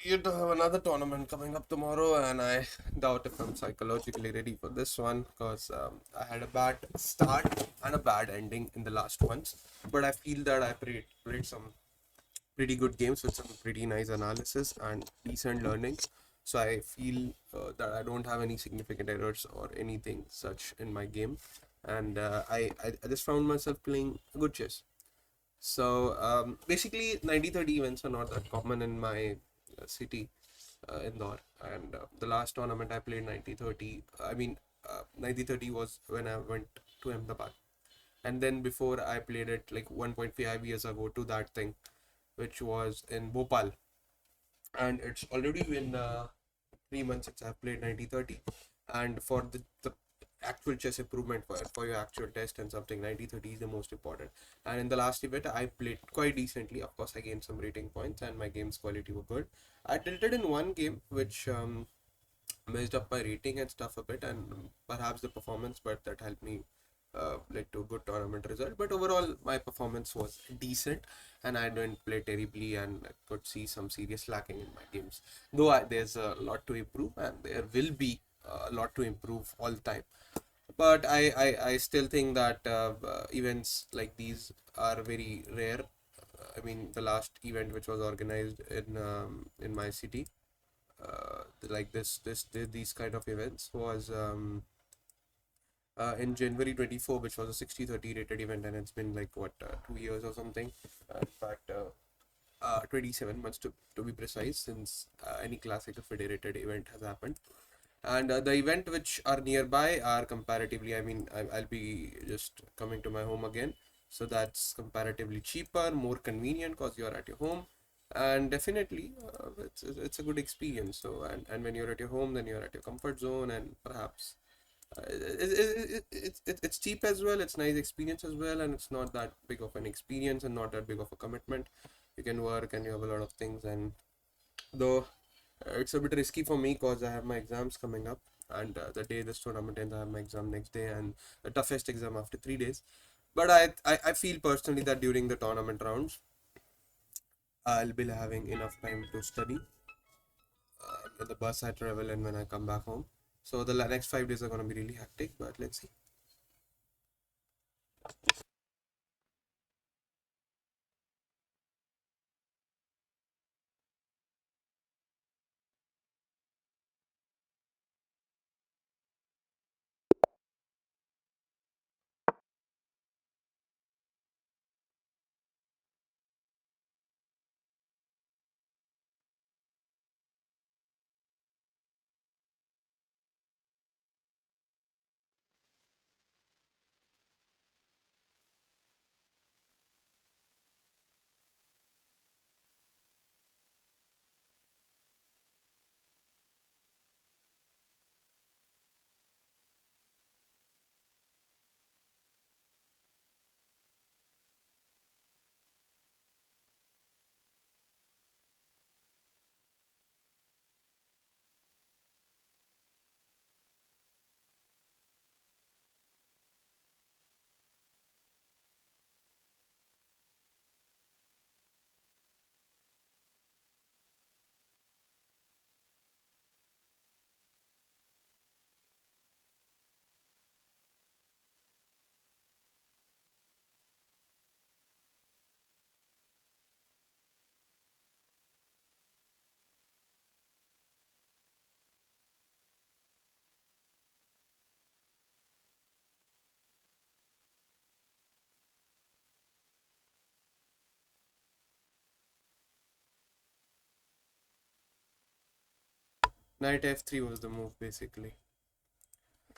you have another tournament coming up tomorrow, and I doubt if I'm psychologically ready for this one because I had a bad start and a bad ending in the last ones. But I feel that I played some pretty good games with some pretty nice analysis and decent learning. So I feel that I don't have any significant errors or anything such in my game, and I just found myself playing good chess. So basically, 90-30 events are not that common in my city, Indore. And the last tournament I played 90-30. 90-30 was when I went to Ahmedabad. And then before I played it like 1.5 years ago to that thing, which was in Bhopal. And it's already been 3 months since I've played 90-30. And for the actual chess improvement for your actual test and something, 90-30 is the most important. And in the last event I played quite decently. Of course I gained some rating points and my game's quality were good. I tilted in one game which messed up my rating and stuff a bit, and perhaps the performance, but that helped me led to a good tournament result. But overall my performance was decent, and I didn't play terribly, and I could see some serious lacking in my games, though there's a lot to improve and there will be a lot to improve all the time. But I still think that events like these are very rare. I mean, the last event which was organized in my city, like these kind of events was in January 24, which was a 60-30 rated event, and it's been like what 2 years or something. In fact, 27 months to be precise, since any classic federated event has happened. And the event which are nearby are comparatively, I mean, I'll be just coming to my home again. So that's comparatively cheaper, more convenient because you're at your home. And definitely, it's a good experience. So, and when you're at your home, then you're at your comfort zone, and perhaps it's cheap as well. It's nice experience as well, and it's not that big of an experience and not that big of a commitment. You can work and you have a lot of things, and though it's a bit risky for me because I have my exams coming up, and the day this tournament ends, I have my exam next day, and the toughest exam after 3 days. But I feel personally that during the tournament rounds, I'll be having enough time to study in the bus I travel and when I come back home. So the next 5 days are going to be really hectic, but let's see. Knight f3 was the move basically.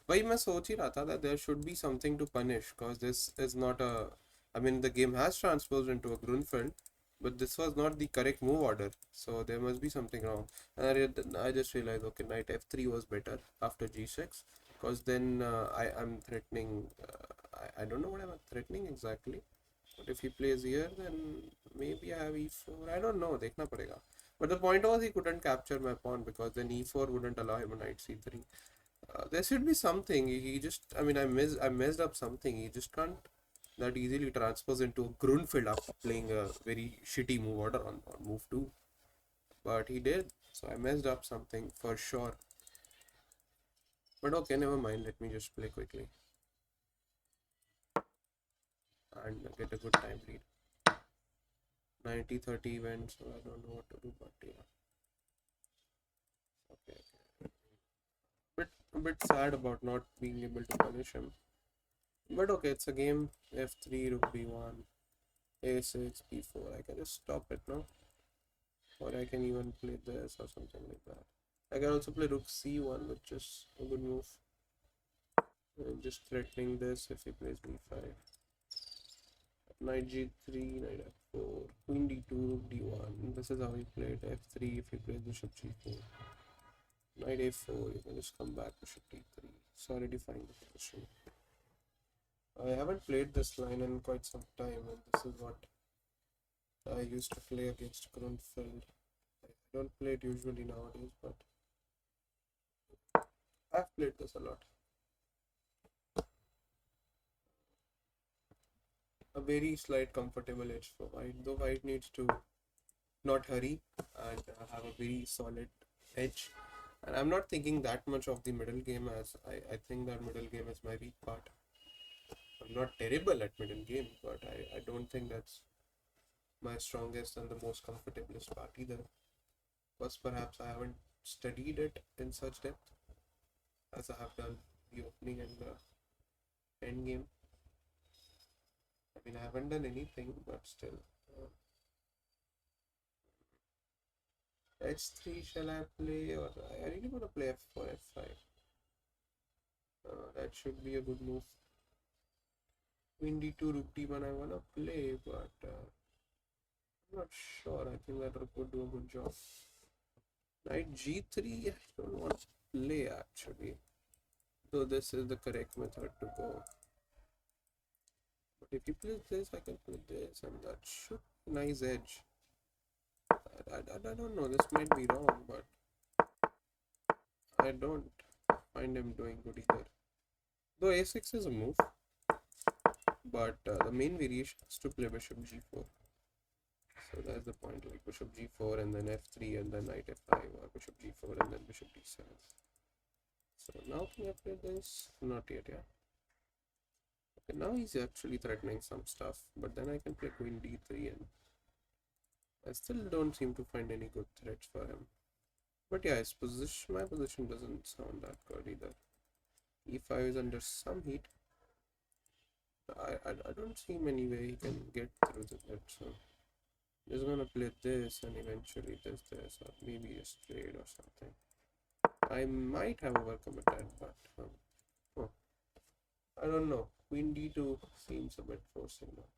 वही मैं सोच ही रहा था that there should be something to punish because this is not a, I mean the game has transposed into a Grunfeld, but this was not the correct move order, so there must be something wrong. And I just realized, okay, knight f3 was better after g6, because then I'm threatening, I don't know what I'm threatening exactly, but if he plays here then maybe I have e4, I don't know, देखना पड़ेगा. But the point was he couldn't capture my pawn because then e4 wouldn't allow him a knight c3. There should be something. He just, I mean, I messed up something. He just can't that easily transpose into a Grunfeld after playing a very shitty move order on move two. but he did. So I messed up something for sure. But okay, never mind. Let me just play quickly and get a good time lead. 90-30 went, so I don't know what to do, but yeah. Okay, okay. A bit sad about not being able to punish him. But okay, it's a game. F3, rook b1, a6, b4. I can just stop it now. Or I can even play this or something like that. I can also play rook c1, which is a good move. Just threatening this if he plays b5. Knight g3, knight f4, queen d2, rook d1. This is how he played f3 if he plays bishop g4. Knight a4, you can just come back, bishop d3, solidifying the position. I haven't played this line in quite some time, and this is what I used to play against Grunfeld. I don't play it usually nowadays, but I've played this a lot. A very slight comfortable edge for white, though white needs to not hurry and have a very solid edge. And I'm not thinking that much of the middle game, as I think that middle game is my weak part. I'm not terrible at middle game, but I don't think that's my strongest and the most comfortablest part either. Because perhaps I haven't studied it in such depth as I have done the opening and the end game. I mean, I haven't done anything, but still. H3 shall I play, or I really want to play F4, F5. That should be a good move. Queen d2, rook d1 I want to play, but I'm not sure. I think that rook would do a good job. Knight g3, I don't want to play actually. Though this is the correct method to go. But if he plays this, I can play this, and that should be a nice edge. I don't know, this might be wrong, but I don't find him doing good either. Though a6 is a move, but the main variation is to play bishop g4. So that's the point, like bishop g4 and then f3 and then knight f5, or bishop g4 and then bishop d7. So now can I play this? Not yet, yeah. Okay, now he's actually threatening some stuff, but then I can play queen d3 and I still don't seem to find any good threats for him. But yeah, his position, my position doesn't sound that good either. e5 is under some heat. I don't see many way he can get through that, so I'm just gonna play this and eventually this, or maybe a straight or something. I might have overcommitted, but oh, I don't know. Queen d2 seems a bit forcing now.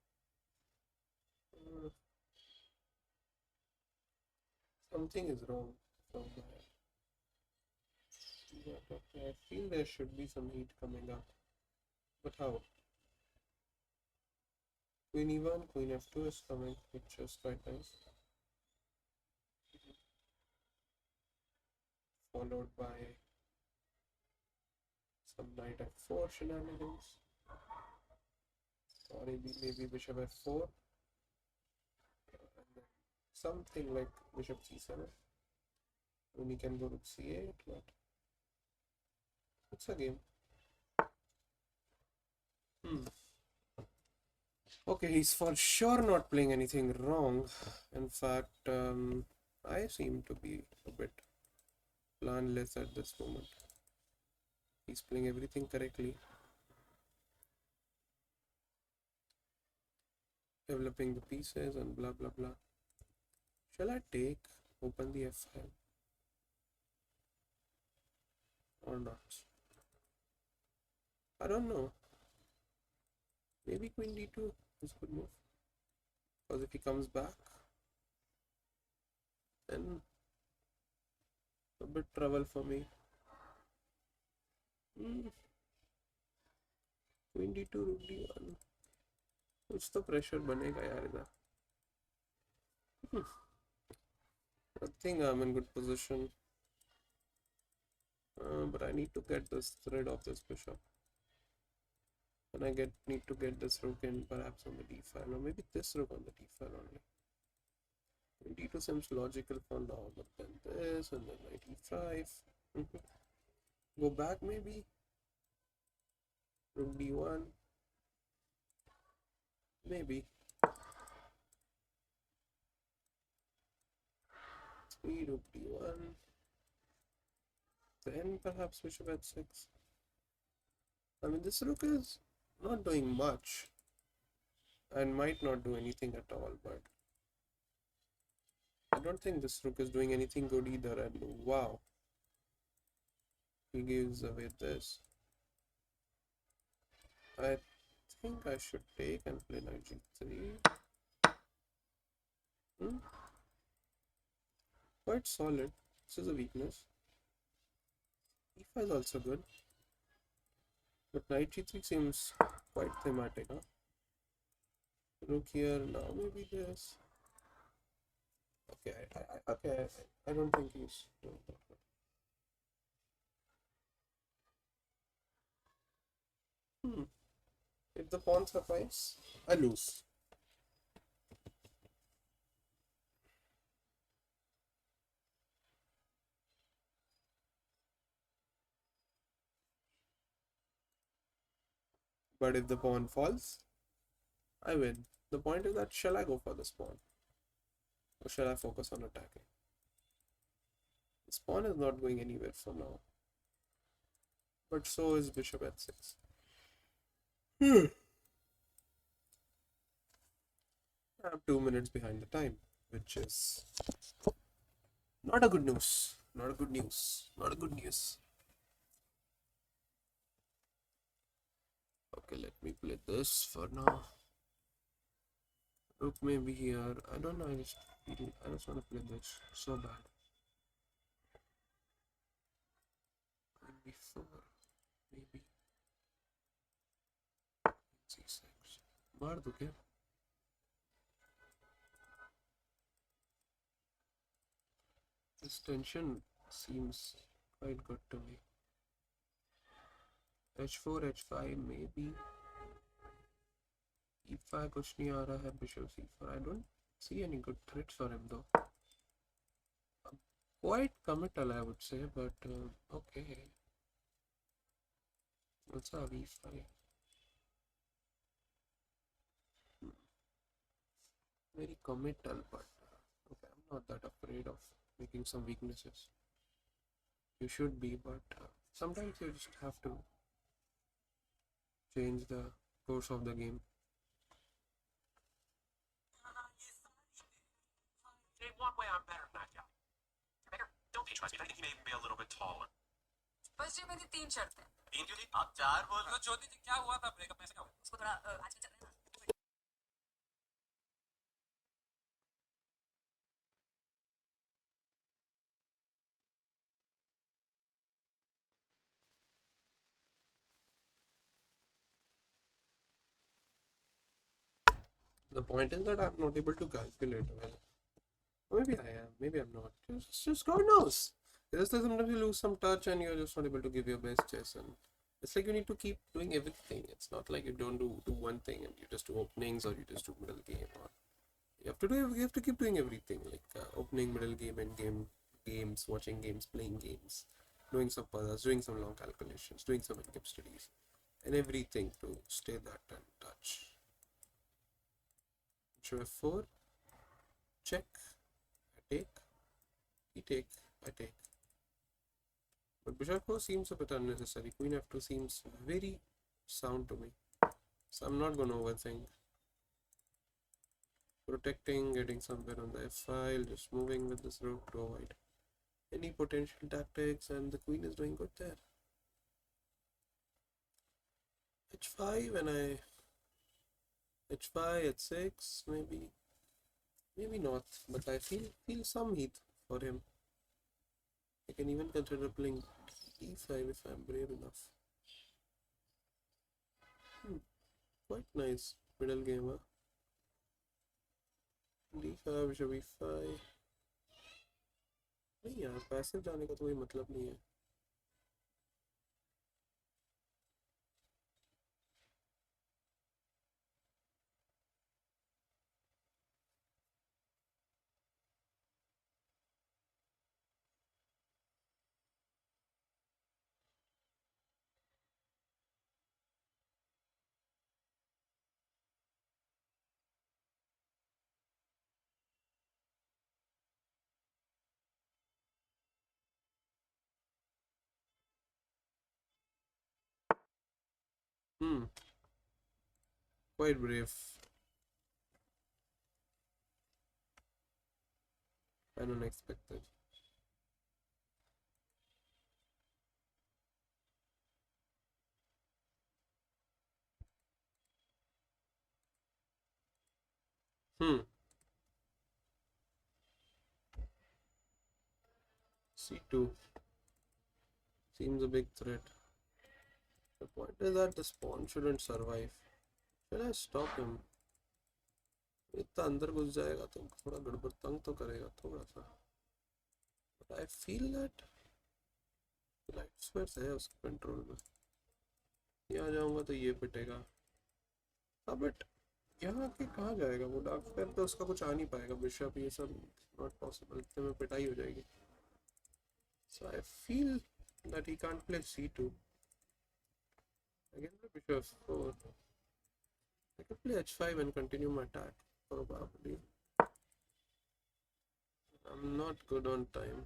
Something is wrong from my but okay, I feel there should be some heat coming up. But how? Queen e1, queen f2 is coming, which is quite nice. Followed by some knight f4 shenanigans. Or maybe bishop f4. And then something like bishop c7. Then he can go to c8, but it's a game. Okay, he's for sure not playing anything wrong. In fact, I seem to be a bit planless at this moment. He's playing everything correctly. Developing the pieces and blah blah blah. Shall I take, open the f5 or not? I don't know. Maybe queen d2 is a good move. Because if he comes back, then a bit trouble for me. Queen d2, rook d1. कुछ तो pressure बनेगा यार इधर. I think I'm in good position. But I need to get this thread of this bishop. And I need to get this rook in perhaps on the d file, or maybe this rook on the d file only. 22 seems logical for now, but then this and then 95. Mhm. Go back maybe. Rook d1. Maybe. 3 rook d1. Then perhaps bishop h6. I mean, this rook is not doing much and might not do anything at all, but I don't think this rook is doing anything good either. And wow, he gives away this. I think I should take and play knight g3. Hmm? Quite solid. This is a weakness. e5 is also good. But knight g3 seems quite thematic, huh? Rook here, now maybe this. Okay, I don't think he's doing that good. If the pawn survives, I lose. But if the pawn falls, I win. The point is that shall I go for this pawn? Or shall I focus on attacking? This pawn is not going anywhere for now. But so is bishop h6. I'm 2 minutes behind the time, which is not a good news. Not a good news. Not a good news. Okay, let me play this for now. Rook may be here. I don't know. I just want to play this so bad. Maybe 4. Maybe c6. मार दो क्या? This tension seems quite good to me. h4, h5 maybe. e5 कुछ नहीं आ रहा है. Bishop c4. I don't see any good threats for him though. Quite committal, I would say, but okay. Let's have e5. Very committal, but okay, I'm not that afraid of making some weaknesses. You should be, but sometimes you just have to change the course of the game. In one way, I'm better than that guy. You're bigger? Don't patronize me. I think he may even be a little bit taller. बस जी मेरी 3 शर्तें. 3 क्यों थी? आप 4 बोल रहे हो. ज्योति जी क्या हुआ था ब्रेकअप में से क्या हुआ? उसको थोड़ा आजकल चल रहा है ना. The point is that I'm not able to calculate well. Maybe I am, maybe I'm not. Just God knows. Just that sometimes you lose some touch and you're just not able to give your best chess. And it's like you need to keep doing everything. It's not like you don't do one thing and you just do openings or you just do middle game. Or you have to keep doing everything, like opening, middle game, end game, games, watching games, playing games, doing some puzzles, doing some long calculations, doing some in-game studies, and everything to stay that in touch. Bishop f4, check, I take, he take, I take. But bishop f4 seems a bit unnecessary. Queen f2 seems very sound to me, so I'm not gonna overthink. Protecting, getting somewhere on the f file, just moving with this rook to avoid any potential tactics, and the queen is doing good there. h5 and h5, h6, maybe not, but I feel some heat for him. I can even consider playing e5 if I'm brave enough. Quite nice middle game, huh? d5, bishop e5. नहीं यार, passive जाने का तो कोई मतलब नहीं है. Quite brave. And unexpected. C2 seems a big threat. The point is that this pawn shouldn't survive. Should I stop him? इतना अंदर घुस जाएगा तो थोड़ा गड़बड़ तंग तो करेगा थोड़ा सा. But I feel that light square है उसके कंट्रोल में. यहाँ जाऊंगा तो ये पिटेगा. हाँ बट यहाँ आके कहाँ जाएगा वो? डार्क स्क्वायर पे उसका कुछ आ नहीं पाएगा. बिशप ये सब नॉट पॉसिबल. इतने में पिटाई हो जाएगी. So I feel that he can't play c2. I can play bishop f4. I can play h5 and continue my attack. Probably. I'm not good on time.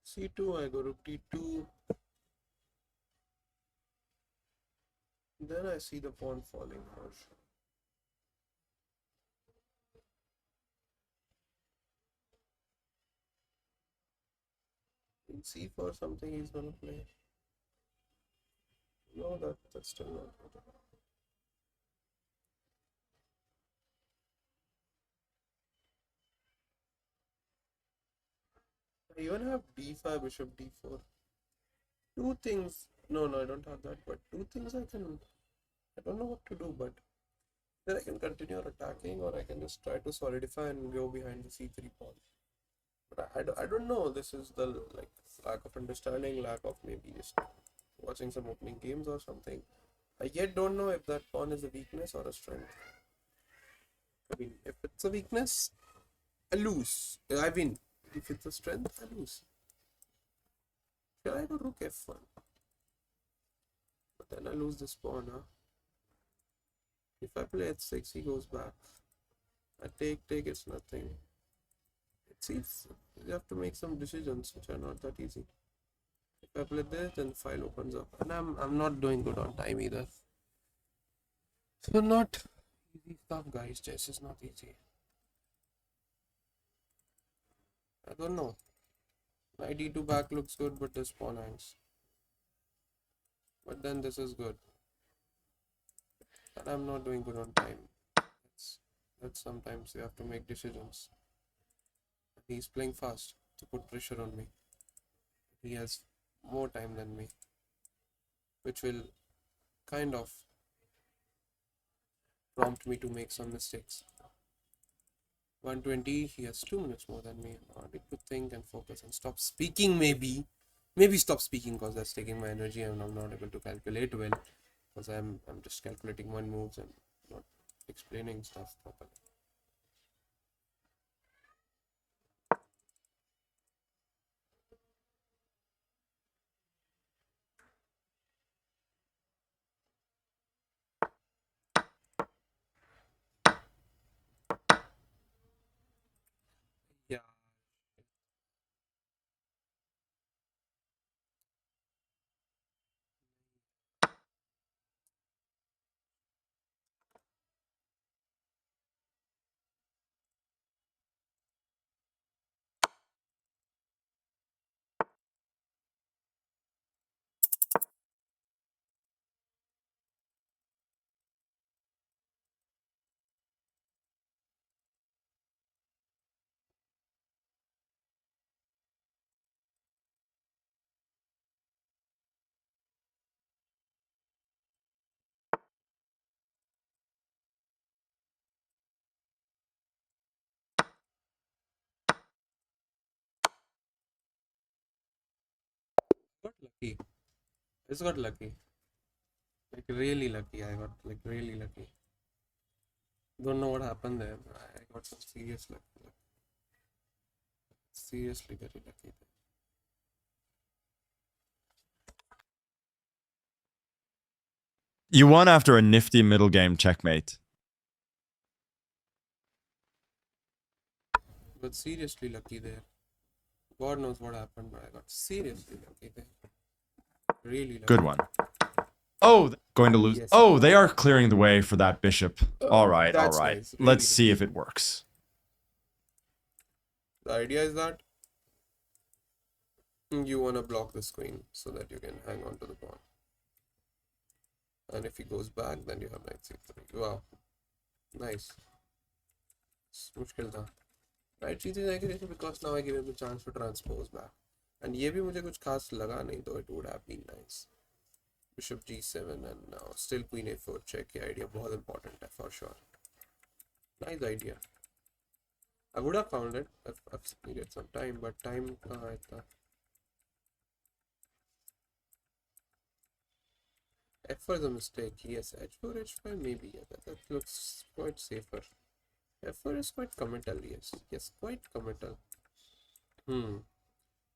C2, I go to t2. Then I see the pawn falling for sure. In c4 something he's gonna play. No, that's still not good. I even have d5, bishop d4. Two things. No, I don't have that. But two things I don't know what to do. But then I can continue attacking, or I can just try to solidify and go behind the c3 pawn. But I don't know. This is the lack of understanding, lack of maybe just watching some opening games or something. I yet don't know if that pawn is a weakness or a strength. I mean, if it's a weakness, I lose. I win. If it's a strength, I lose. Should I go rook f1? But then I lose this pawn, huh? If I play h6, he goes back. I take, it's nothing. It's you have to make some decisions which are not that easy. If I play this, then the file opens up. And I'm not doing good on time either. So not easy stuff, guys. Chess is not easy. I don't know. My d2 back looks good, but this pawn hangs. But then this is good. And I'm not doing good on time. That's sometimes you have to make decisions. He's playing fast to put pressure on me. He has more time than me, which will kind of prompt me to make some mistakes. 120, he has 2 minutes more than me. I need to think and focus and stop speaking. Maybe stop speaking because that's taking my energy and I'm not able to calculate well because I'm just calculating one moves and not explaining stuff properly. Yeah. Got lucky. I just got lucky. Like really lucky. I got like really lucky. Don't know what happened there. I got some serious luck. Seriously very lucky. You won after a nifty middle game checkmate. But seriously lucky there. God knows what happened, but I got seriously lucky there. Really lucky. Good one. Oh, going to lose. Yes. Oh, they are clearing the way for that bishop. All right, all That's right. nice. Let's Really see if it works. The idea is that you want to block this queen so that you can hang on to the pawn. And if he goes back, then you have knight c3. Wow. Nice. मुश्किल था. Knight c3 aggression because now I give him the chance to transpose back. And ये भी मुझे कुछ खास लगा नहीं, though it would have been nice. Bishop g7 and now still queen a4 check. ये idea बहुत important है for sure. Nice idea. I would have found it if I've needed some time, but time कहाँ इतना. F4 is a mistake. Yes, h4, h5 maybe. Yeah, that looks quite safer. F4 is quite committal. Yes, yes, quite committal.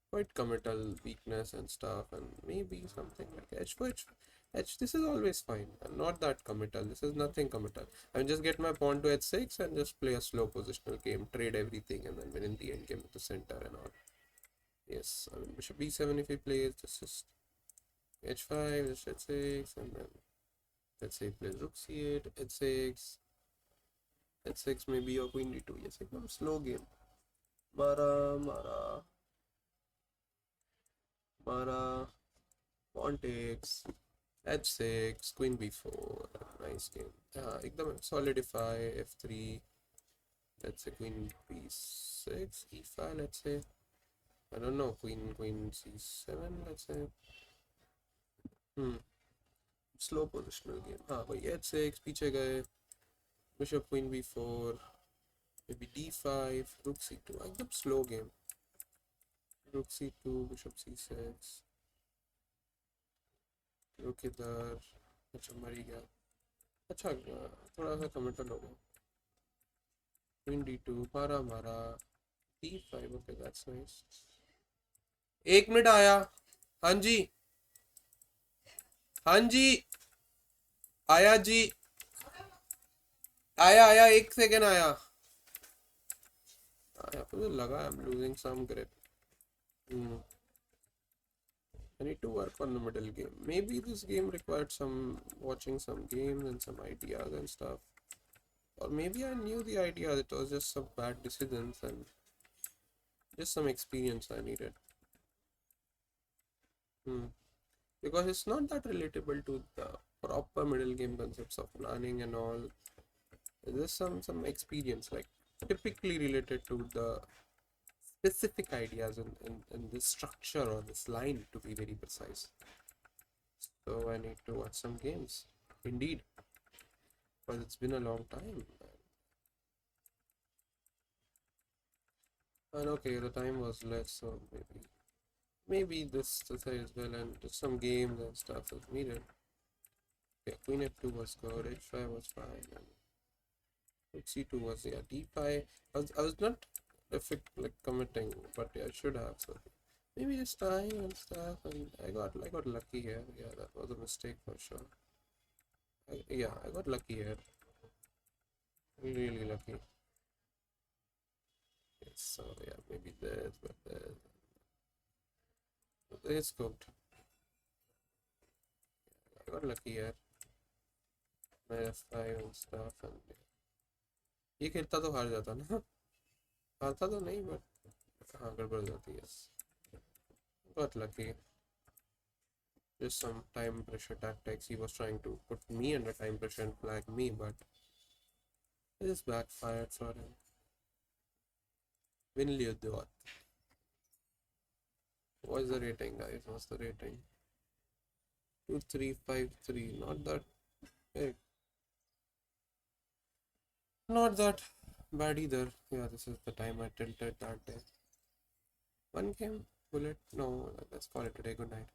Quite committal weakness and stuff, and maybe something like h4, h. This is always fine. I'm not that committal. This is nothing committal. I mean, just get my pawn to h6 and just play a slow positional game, trade everything, and then win in the end game with the center and all. Yes, I mean, bishop b7 if he plays, just h5, just h6, and then let's say he plays rook c8, h6, h6 maybe or queen d2. Yes, एकदम slow game. Mara, pawn takes, h6, queen b4. Nice game. एकदम solidify f3. Let's say queen b6, e5. Let's say I don't know, queen c7. Let's say slow positional game. हाँ भाई h6 पीछे गए, bishop queen b4, maybe d5, rook c2. एकदम slow game. rook c2, bishop c6, rook इधर. अच्छा मर ही गया. अच्छा थोड़ा सा कमिटल हो गया. queen d2 मारा d5. okay, that's nice. 1 minute आया. हाँ जी आया जी. आया 1 सेकेंड आया. मुझे लगा I'm losing some grip. I need to work on the middle game. Maybe this game required some watching some games and some ideas and stuff. Or maybe I knew the idea, it was just some bad decisions and just some experience I needed. Because it's not that relatable to the proper middle game concepts of planning and all. There's some experience, like typically related to the specific ideas in this structure or this line, to be very precise. So I need to watch some games, indeed, because it's been a long time. And okay, the time was less, so maybe this as well, and just some games and stuff is needed. Okay, queen f2 was good, h5 was fine, and rook c2 was, yeah, d5. I was not like committing, but yeah, I should have. So maybe just time and stuff, and I got lucky here. Yeah, that was a mistake for sure. I got lucky here. Really lucky. Yes, so yeah, maybe this, but it's cooked. I got lucky here. f5 and stuff, and ये खेलता तो हार जाता ना. हारता तो नहीं, but हाँ गड़बड़ जाती है. Got lucky. Just some time pressure tactics. He was trying to put me under time pressure and flag me, but it just backfired for him. Win liya do. What's the rating, guys? What's the rating? 2353. Not that big. Not that bad either. Yeah, this is the time I tilted that day. One game bullet. No, let's call it a day. Good night.